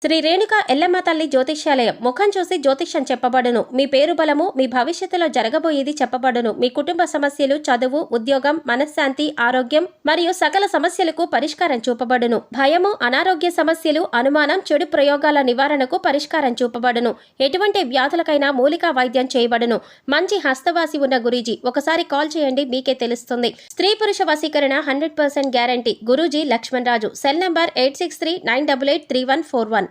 శ్రీ రేణుక ఎల్లమ్మ తల్లి జ్యోతిష్యాలయం ముఖం చూసి జ్యోతిష్యం చెప్పబడును. మీ పేరు బలము, మీ భవిష్యత్తులో జరగబోయేది చెప్పబడును. మీ కుటుంబ సమస్యలు, చదువు, ఉద్యోగం, మనశ్శాంతి, ఆరోగ్యం మరియు సకల సమస్యలకు పరిష్కారం చూపబడును. భయము, అనారోగ్య సమస్యలు, అనుమానం, చెడు ప్రయోగాల నివారణకు పరిష్కారం చూపబడును. ఎటువంటి వ్యాధులకైనా మూలికా వైద్యం చేయబడును. మంచి హస్తవాసి ఉన్న గురూజీ, ఒకసారి కాల్ చేయండి, మీకే తెలుస్తుంది. స్త్రీ పురుష వశీకరణ 100% guarantee. Guruji Lakshman Raju. Cell number 8639883141.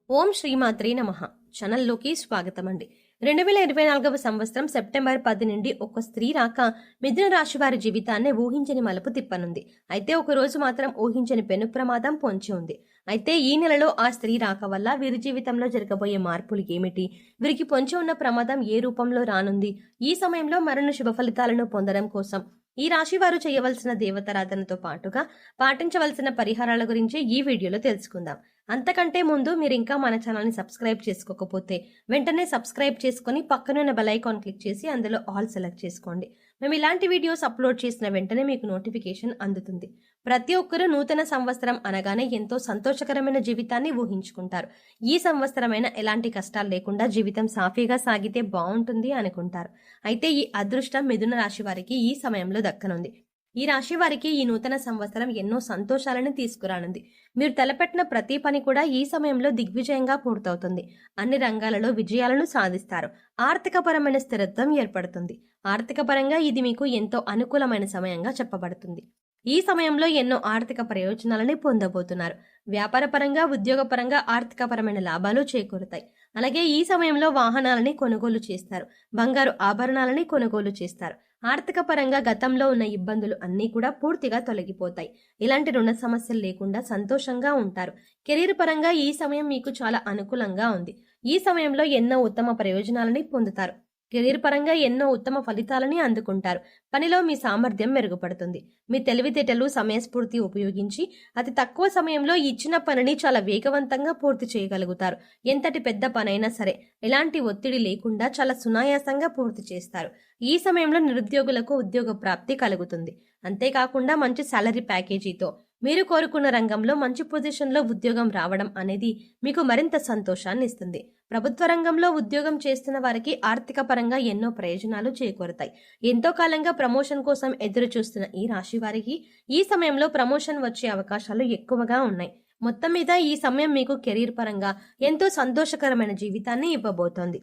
ఓం శ్రీమాత్రే నమః. ఛానల్లోకి స్వాగతం అండి. 2024 సంవత్సరం సెప్టెంబర్ 10 నుండి ఒక స్త్రీ రాక మిథున రాశి వారి జీవితాన్ని ఊహించని మలుపు తిప్పనుంది. అయితే ఒక రోజు మాత్రం ఊహించని పెను ప్రమాదం పొంచి ఉంది. అయితే ఈ నెలలో ఆ స్త్రీ రాక వల్ల వీరి జీవితంలో జరగబోయే మార్పులు ఏమిటి, వీరికి పొంచి ఉన్న ప్రమాదం ఏ రూపంలో రానుంది, ఈ సమయంలో మరిన్ని శుభ ఫలితాలను పొందడం కోసం ఈ రాశి వారు చేయవలసిన దేవతారాధనతో పాటుగా పాటించవలసిన పరిహారాల గురించి ఈ వీడియోలో తెలుసుకుందాం. అంతకంటే ముందు మీరు ఇంకా మన ఛానల్ని సబ్స్క్రైబ్ చేసుకోకపోతే వెంటనే సబ్స్క్రైబ్ చేసుకుని పక్కనున్న బెల్ ఐకాన్ క్లిక్ చేసి అందులో ఆల్ సెలెక్ట్ చేసుకోండి. మేము ఇలాంటి వీడియోస్ అప్లోడ్ చేసిన వెంటనే మీకు నోటిఫికేషన్ అందుతుంది. ప్రతి ఒక్కరూ నూతన సంవత్సరం అనగానే ఎంతో సంతోషకరమైన జీవితాన్ని ఊహించుకుంటారు. ఈ సంవత్సరమైన ఎలాంటి కష్టాలు లేకుండా జీవితం సాఫీగా సాగితే బాగుంటుంది అనుకుంటారు. అయితే ఈ అదృష్టం మిథున రాశి వారికి ఈ సమయంలో దక్కనుంది. ఈ రాశి వారికి ఈ నూతన సంవత్సరం ఎన్నో సంతోషాలను తీసుకురానుంది. మీరు తలపెట్టిన ప్రతి పని కూడా ఈ సమయంలో దిగ్విజయంగా పూర్తవుతుంది. అన్ని రంగాలలో విజయాలను సాధిస్తారు. ఆర్థికపరమైన స్థిరత్వం ఏర్పడుతుంది. ఆర్థిక పరంగా ఇది మీకు ఎంతో అనుకూలమైన సమయంగా చెప్పబడుతుంది. ఈ సమయంలో ఎన్నో ఆర్థిక ప్రయోజనాలని పొందబోతున్నారు. వ్యాపారపరంగా, ఉద్యోగపరంగా ఆర్థికపరమైన లాభాలు చేకూరుతాయి. అలాగే ఈ సమయంలో వాహనాలని కొనుగోలు చేస్తారు. బంగారు ఆభరణాలని కొనుగోలు చేస్తారు. ఆర్థిక పరంగా గతంలో ఉన్న ఇబ్బందులు అన్నీ కూడా పూర్తిగా తొలగిపోతాయి. ఇలాంటి రుణ సమస్యలు లేకుండా సంతోషంగా ఉంటారు. కెరీర్ పరంగా ఈ సమయం మీకు చాలా అనుకూలంగా ఉంది. ఈ సమయంలో ఎన్నో ఉత్తమ ప్రయోజనాలని పొందుతారు. కెరీర్ పరంగా ఎన్నో ఉత్తమ ఫలితాలని అందుకుంటారు. పనిలో మీ సామర్థ్యం మెరుగుపడుతుంది. మీ తెలివితేటలు, సమయస్ఫూర్తి ఉపయోగించి అతి తక్కువ సమయంలో ఇచ్చిన పనిని చాలా వేగవంతంగా పూర్తి చేయగలుగుతారు. ఎంతటి పెద్ద పనైనా సరే ఎలాంటి ఒత్తిడి లేకుండా చాలా సునాయాసంగా పూర్తి చేస్తారు. ఈ సమయంలో నిరుద్యోగులకు ఉద్యోగ ప్రాప్తి కలుగుతుంది. అంతేకాకుండా మంచి సాలరీ ప్యాకేజీతో మీరు కోరుకున్న రంగంలో మంచి పొజిషన్లో ఉద్యోగం రావడం అనేది మీకు మరింత సంతోషాన్ని ఇస్తుంది. ప్రభుత్వ రంగంలో ఉద్యోగం చేస్తున్న వారికి ఆర్థిక పరంగా ఎన్నో ప్రయోజనాలు చేకూరుతాయి. ఎంతో కాలంగా ప్రమోషన్ కోసం ఎదురు చూస్తున్న ఈ రాశి వారికి ఈ సమయంలో ప్రమోషన్ వచ్చే అవకాశాలు ఎక్కువగా ఉన్నాయి. మొత్తం మీద ఈ సమయం మీకు కెరీర్ పరంగా ఎంతో సంతోషకరమైన జీవితాన్ని ఇవ్వబోతోంది.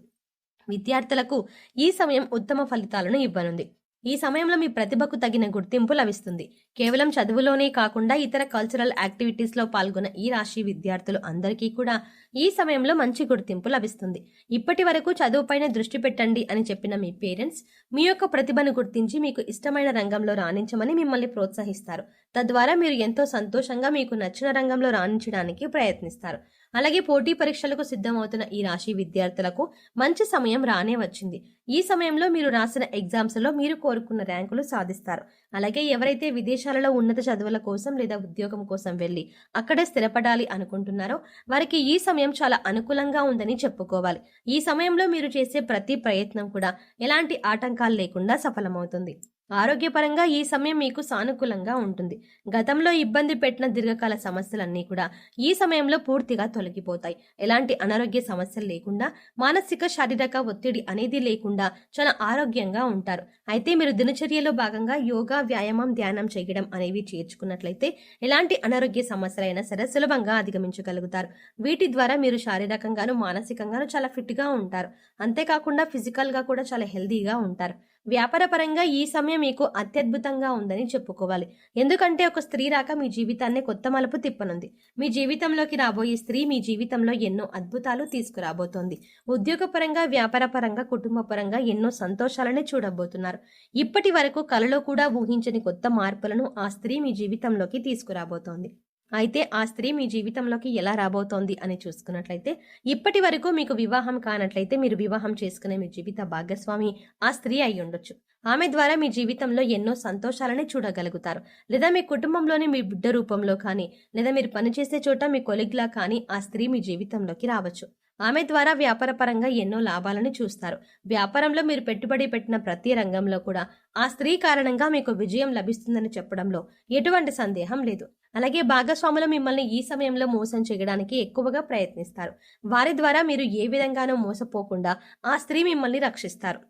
విద్యార్థులకు ఈ సమయం ఉత్తమ ఫలితాలను ఇవ్వనుంది. ఈ సమయంలో మీ ప్రతిభకు తగిన గుర్తింపు లభిస్తుంది. కేవలం చదువులోనే కాకుండా ఇతర కల్చరల్ యాక్టివిటీస్ లో పాల్గొన్న ఈ రాశి విద్యార్థులు అందరికీ కూడా ఈ సమయంలో మంచి గుర్తింపు లభిస్తుంది. ఇప్పటి వరకు చదువుపైన దృష్టి పెట్టండి అని చెప్పిన మీ పేరెంట్స్ మీ యొక్క ప్రతిభను గుర్తించి మీకు ఇష్టమైన రంగంలో రాణించమని మిమ్మల్ని ప్రోత్సహిస్తారు. తద్వారా మీరు ఎంతో సంతోషంగా మీకు నచ్చిన రంగంలో రాణించడానికి ప్రయత్నిస్తారు. అలాగే పోటీ పరీక్షలకు సిద్ధమవుతున్న ఈ రాశి విద్యార్థులకు మంచి సమయం రానే వచ్చింది. ఈ సమయంలో మీరు రాసిన ఎగ్జామ్స్ లో మీరు కోరుకున్న ర్యాంకులు సాధిస్తారు. అలాగే ఎవరైతే విదేశాలలో ఉన్నత చదువుల కోసం లేదా ఉద్యోగం కోసం వెళ్లి అక్కడే స్థిరపడాలి అనుకుంటున్నారో వారికి ఈ సమయం చాలా అనుకూలంగా ఉందని చెప్పుకోవాలి. ఈ సమయంలో మీరు చేసే ప్రతి ప్రయత్నం కూడా ఎలాంటి ఆటంకాలు లేకుండా సఫలమవుతుంది. ఆరోగ్యపరంగా ఈ సమయం మీకు సానుకూలంగా ఉంటుంది. గతంలో ఇబ్బంది పెట్టిన దీర్ఘకాల సమస్యలన్నీ కూడా ఈ సమయంలో పూర్తిగా తొలగిపోతాయి. ఎలాంటి అనారోగ్య సమస్యలు లేకుండా, మానసిక శారీరక ఒత్తిడి అనేది లేకుండా చాలా ఆరోగ్యంగా ఉంటారు. అయితే మీరు దినచర్యలో భాగంగా యోగా, వ్యాయామం, ధ్యానం చేయడం అనేవి చేర్చుకున్నట్లయితే ఎలాంటి అనారోగ్య సమస్యలైనా సరే సులభంగా అధిగమించగలుగుతారు. వీటి ద్వారా మీరు శారీరకంగాను, మానసికంగాను చాలా ఫిట్ గా ఉంటారు. అంతేకాకుండా ఫిజికల్ గా కూడా చాలా హెల్దీగా ఉంటారు. వ్యాపార పరంగా ఈ సమయం మీకు అత్యద్భుతంగా ఉందని చెప్పుకోవాలి. ఎందుకంటే ఒక స్త్రీ రాక మీ జీవితాన్ని కొత్త మలుపు తిప్పనుంది. మీ జీవితంలోకి రాబోయే స్త్రీ మీ జీవితంలో ఎన్నో అద్భుతాలు తీసుకురాబోతోంది. ఉద్యోగపరంగా, వ్యాపార పరంగా, కుటుంబ పరంగా ఎన్నో సంతోషాలని చూడబోతున్నారు. ఇప్పటి వరకు కలలో కూడా ఊహించని కొత్త మార్పులను ఆ స్త్రీ మీ జీవితంలోకి తీసుకురాబోతోంది. అయితే ఆ స్త్రీ మీ జీవితంలోకి ఎలా రాబోతోంది అని చూసుకున్నట్లయితే ఇప్పటి వరకు మీకు వివాహం కానట్లయితే మీరు వివాహం చేసుకునే మీ జీవిత భాగస్వామి ఆ స్త్రీ అయి ఉండొచ్చు. ఆమె ద్వారా మీ జీవితంలో ఎన్నో సంతోషాలని చూడగలుగుతారు. లేదా మీ కుటుంబంలోని మీ బిడ్డ రూపంలో కానీ, లేదా మీరు పనిచేసే చోట మీ కొలిగ్లా కానీ ఆ స్త్రీ మీ జీవితంలోకి రావచ్చు. ఆమె ద్వారా వ్యాపారపరంగా ఎన్నో లాభాలను చూస్తారు. వ్యాపారంలో మీరు పెట్టుబడి పెట్టిన ప్రతి రంగంలో కూడా ఆ స్త్రీ కారణంగా మీకు విజయం లభిస్తుందని చెప్పడంలో ఎటువంటి సందేహం లేదు. అలాగే భాగస్వాములు మిమ్మల్ని ఈ సమయంలో మోసం చేయడానికి ఎక్కువగా ప్రయత్నిస్తారు. వారి ద్వారా మీరు ఏ విధంగానూ మోసపోకుండా ఆ స్త్రీ మిమ్మల్ని రక్షిస్తారు.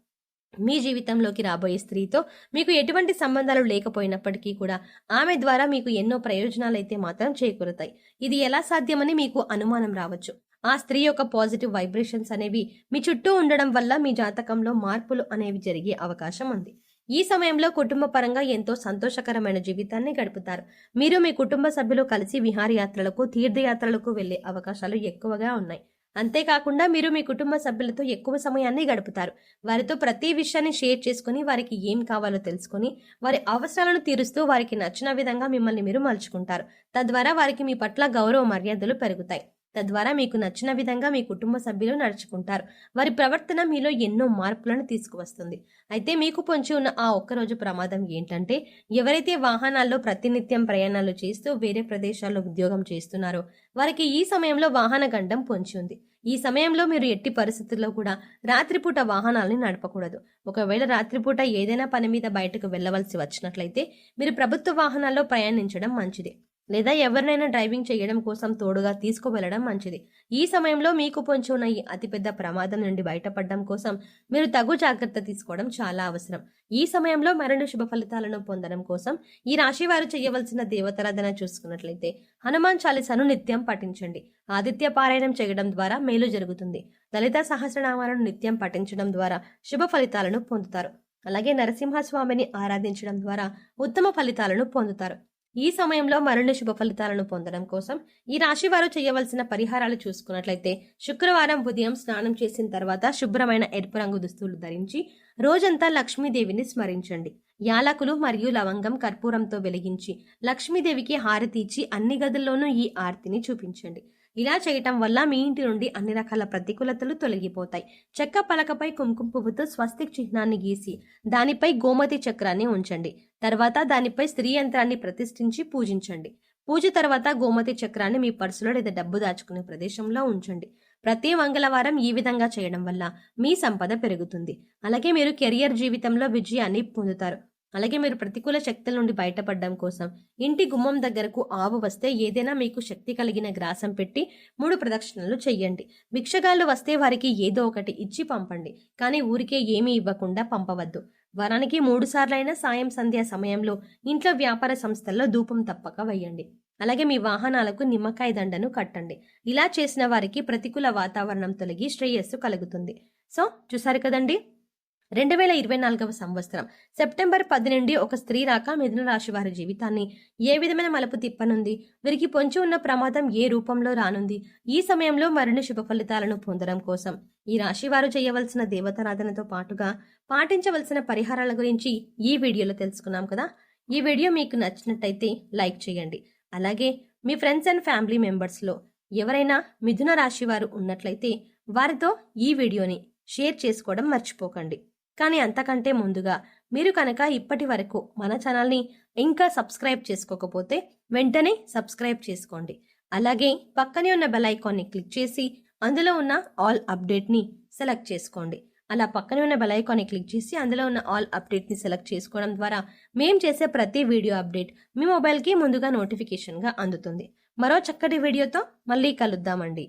మీ జీవితంలోకి రాబోయే స్త్రీతో మీకు ఎటువంటి సంబంధాలు లేకపోయినప్పటికీ కూడా ఆమె ద్వారా మీకు ఎన్నో ప్రయోజనాలైతే మాత్రం చేకూరుతాయి. ఇది ఎలా సాధ్యమని మీకు అనుమానం రావచ్చు. ఆ స్త్రీ యొక్క పాజిటివ్ వైబ్రేషన్స్ అనేవి మీ చుట్టూ ఉండడం వల్ల మీ జాతకంలో మార్పులు అనేవి జరిగే అవకాశం ఉంది. ఈ సమయంలో కుటుంబ పరంగా ఎంతో సంతోషకరమైన జీవితాన్ని గడుపుతారు. మీరు మీ కుటుంబ సభ్యులు కలిసి విహారయాత్రలకు, తీర్థయాత్రలకు వెళ్లే అవకాశాలు ఎక్కువగా ఉన్నాయి. అంతేకాకుండా మీరు మీ కుటుంబ సభ్యులతో ఎక్కువ సమయాన్ని గడుపుతారు. వారితో ప్రతి విషయాన్ని షేర్ చేసుకుని వారికి ఏం కావాలో తెలుసుకొని వారి అవసరాలను తీరుస్తూ వారికి నచ్చిన విధంగా మిమ్మల్ని మీరు మలుచుకుంటారు. తద్వారా వారికి మీ పట్ల గౌరవ మర్యాదలు పెరుగుతాయి. తద్వారా మీకు నచ్చిన విధంగా మీ కుటుంబ సభ్యులు నడుచుకుంటారు. వారి ప్రవర్తన మీలో ఎన్నో మార్పులను తీసుకువస్తుంది. అయితే మీకు పొంచి ఉన్న ఆ ఒక్కరోజు ప్రమాదం ఏంటంటే, ఎవరైతే వాహనాల్లో ప్రతినిత్యం ప్రయాణాలు చేస్తూ వేరే ప్రదేశాల్లో ఉద్యోగం చేస్తున్నారో వారికి ఈ సమయంలో వాహన గండం పొంచి ఉంది. ఈ సమయంలో మీరు ఎట్టి పరిస్థితుల్లో కూడా రాత్రిపూట వాహనాలని నడపకూడదు. ఒకవేళ రాత్రిపూట ఏదైనా పని మీద బయటకు వెళ్లవలసి వచ్చినట్లయితే మీరు ప్రభుత్వ వాహనాల్లో ప్రయాణించడం మంచిది. లేదా ఎవరినైనా డ్రైవింగ్ చేయడం కోసం తోడుగా తీసుకువెళ్లడం మంచిది. ఈ సమయంలో మీకు పొంచి ఉన్న ఈ అతిపెద్ద ప్రమాదం నుండి బయటపడడం కోసం మీరు తగు జాగ్రత్త తీసుకోవడం చాలా అవసరం. ఈ సమయంలో మరిన్ని శుభ ఫలితాలను పొందడం కోసం ఈ రాశి వారు చేయవలసిన దేవతారాధన చూసుకున్నట్లయితే హనుమాన్ చాలీసాను నిత్యం పఠించండి. ఆదిత్య పారాయణం చేయడం ద్వారా మేలు జరుగుతుంది. లలిత సహస్రనామాలను నిత్యం పఠించడం ద్వారా శుభ ఫలితాలను పొందుతారు. అలాగే నరసింహస్వామిని ఆరాధించడం ద్వారా ఉత్తమ ఫలితాలను పొందుతారు. ఈ సమయంలో మరిన్ని శుభ ఫలితాలను పొందడం కోసం ఈ రాశి వారు చేయవలసిన పరిహారాలు చూసుకున్నట్లయితే శుక్రవారం ఉదయం స్నానం చేసిన తర్వాత శుభ్రమైన ఎరుపు రంగు దుస్తులు ధరించి రోజంతా లక్ష్మీదేవిని స్మరించండి. యాలకులు మరియు లవంగం కర్పూరంతో వెలిగించి లక్ష్మీదేవికి హారతి ఇచ్చి అన్ని గదుల్లోనూ ఈ ఆర్తిని చూపించండి. ఇలా చేయటం వల్ల మీ ఇంటి నుండి అన్ని రకాల ప్రతికూలతలు తొలగిపోతాయి. చెక్క పలకపై కుంకుమ పువ్వుతో స్వస్తిక్ చిహ్నాన్ని గీసి దానిపై గోమతి చక్రాన్ని ఉంచండి. తర్వాత దానిపై స్త్రీ యంత్రాన్ని ప్రతిష్ఠించి పూజించండి. పూజ తర్వాత గోమతి చక్రాన్ని మీ పర్సులో లేదా డబ్బు దాచుకునే ప్రదేశంలో ఉంచండి. ప్రతి మంగళవారం ఈ విధంగా చేయడం వల్ల మీ సంపద పెరుగుతుంది. అలాగే మీరు కెరియర్ జీవితంలో విజయాన్ని పొందుతారు. అలాగే మీరు ప్రతికూల శక్తుల నుండి బయటపడడం కోసం ఇంటి గుమ్మం దగ్గరకు ఆవు వస్తే ఏదైనా మీకు శక్తి కలిగిన గ్రాసం పెట్టి 3 ప్రదక్షిణలు చెయ్యండి. భిక్షగాళ్ళు వస్తే వారికి ఏదో ఒకటి ఇచ్చి పంపండి. కానీ ఊరికే ఏమీ ఇవ్వకుండా పంపవద్దు. వారానికి 3 సార్లైనా సాయం సంధ్యా సమయంలో ఇంట్లో వ్యాపార సంస్థల్లో ధూపం తప్పక వేయండి. అలాగే మీ వాహనాలకు నిమ్మకాయ దండను కట్టండి. ఇలా చేసిన వారికి ప్రతికూల వాతావరణం తొలగి శ్రేయస్సు కలుగుతుంది. సో చూసారు కదండి, 2024వ సంవత్సరం సెప్టెంబర్ 10 నుండి ఒక స్త్రీ రాక మిథున రాశి వారి జీవితాన్ని ఏ విధమైన మలుపు తిప్పనుంది, వీరికి పొంచి ఉన్న ప్రమాదం ఏ రూపంలో రానుంది, ఈ సమయంలో మరిన్ని శుభ ఫలితాలను పొందడం కోసం ఈ రాశి వారు చేయవలసిన దేవతారాధనతో పాటుగా పాటించవలసిన పరిహారాల గురించి ఈ వీడియోలో తెలుసుకున్నాం కదా. ఈ వీడియో మీకు నచ్చినట్టయితే లైక్ చేయండి. అలాగే మీ ఫ్రెండ్స్ అండ్ ఫ్యామిలీ మెంబర్స్లో ఎవరైనా మిథున రాశి వారు ఉన్నట్లయితే వారితో ఈ వీడియోని షేర్ చేసుకోవడం మర్చిపోకండి. కానీ అంతకంటే ముందుగా మీరు కనుక ఇప్పటి వరకు మన ఛానల్ని ఇంకా సబ్స్క్రైబ్ చేసుకోకపోతే వెంటనే సబ్స్క్రైబ్ చేసుకోండి. అలాగే పక్కనే ఉన్న బెల్ ఐకాన్ని క్లిక్ చేసి అందులో ఉన్న ఆల్ అప్డేట్ని సెలెక్ట్ చేసుకోండి. అలా పక్కనే ఉన్న బెల్ ఐకాన్ని క్లిక్ చేసి అందులో ఉన్న ఆల్ అప్డేట్ని సెలెక్ట్ చేసుకోవడం ద్వారా మేము చేసే ప్రతి వీడియో అప్డేట్ మీ మొబైల్కి ముందుగా నోటిఫికేషన్గా అందుతుంది. మరో చక్కటి వీడియోతో మళ్ళీ కలుద్దామండి.